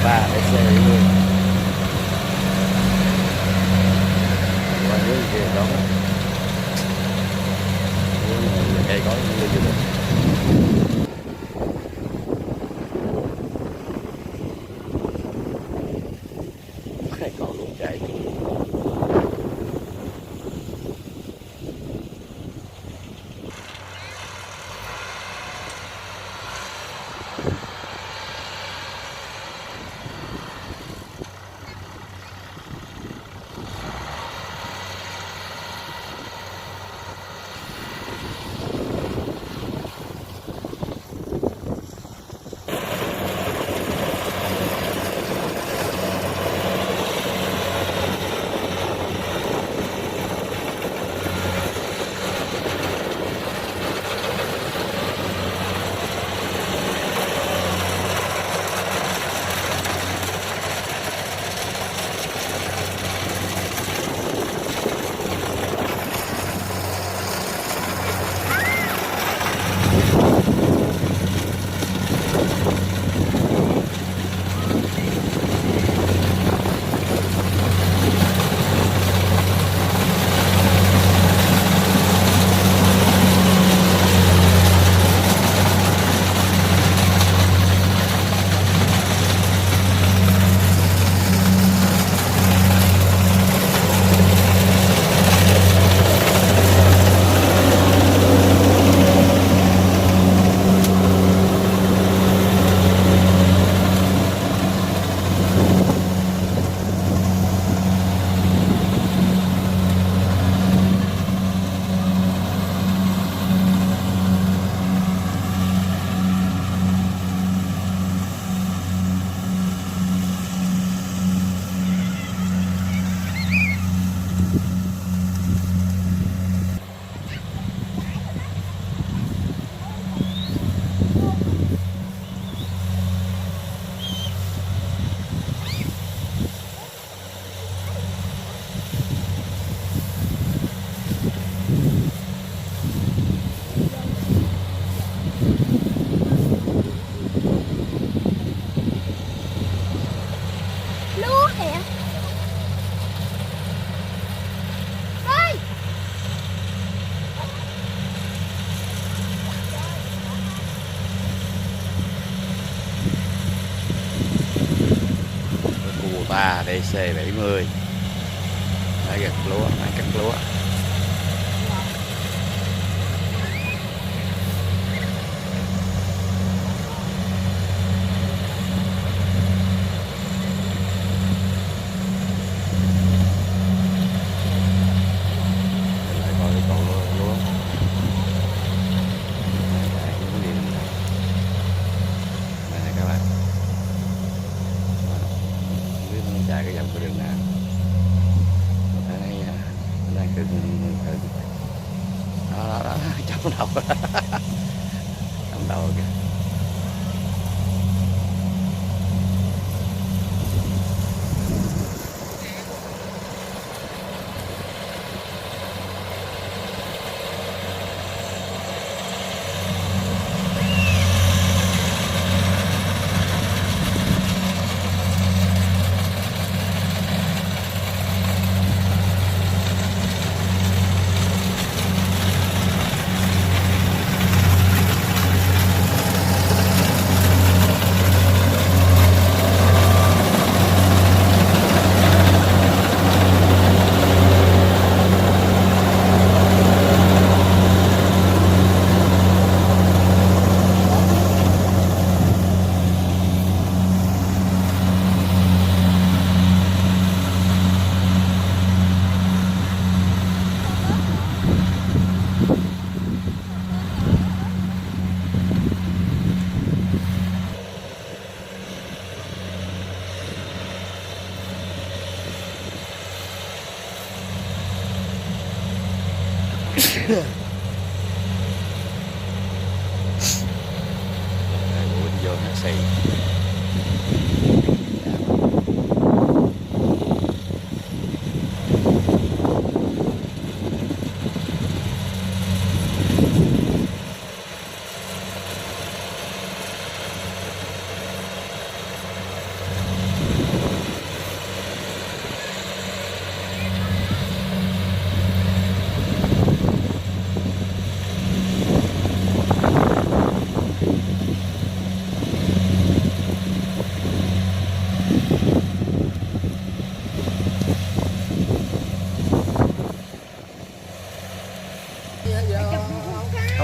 Kubota DC70 qua dưới kia đó cây có đi du lịch còn luôn chạy Kubota DC70 máy gặt lúa, máy cắt lúa. Chạy cái dòng của đường nào thấy đang cứ đó chống đầu chống đầu kìa. Vô nó xì.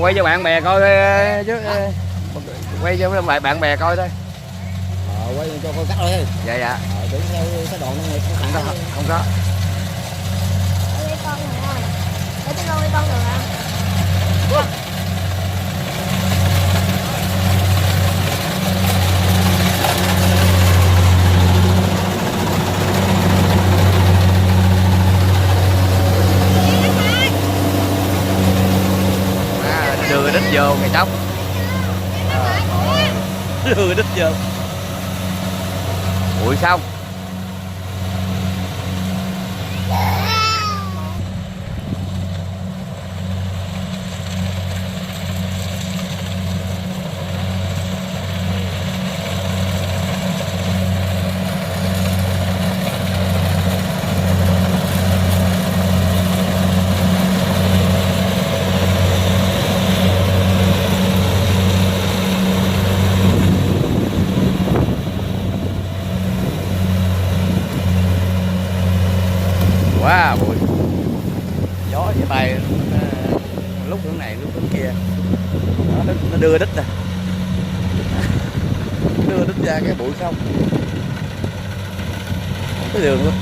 quay cho bạn bè coi chứ, quay cho bạn bè coi thôi. Quay cho con cắt thôi. Dạ dạ. Tưởng theo cái đoạn nông nghiệp Không có, không có. Để con rồi. Để tôi nuôi con được hả? Đưa đít vô ngày chóc. Đưa đít vô. Ủi xong. Quá bụi gió với tay lúc hướng này lúc hướng kia nó đưa đít nè, đưa đít ra cái bụi không cái đường luôn.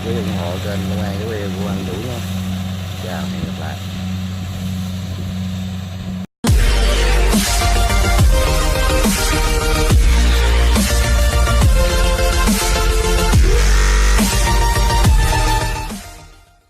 Ủng hộ kênh Công an Vũ Yên của anh Vũ nhé. Chào, hẹn gặp lại.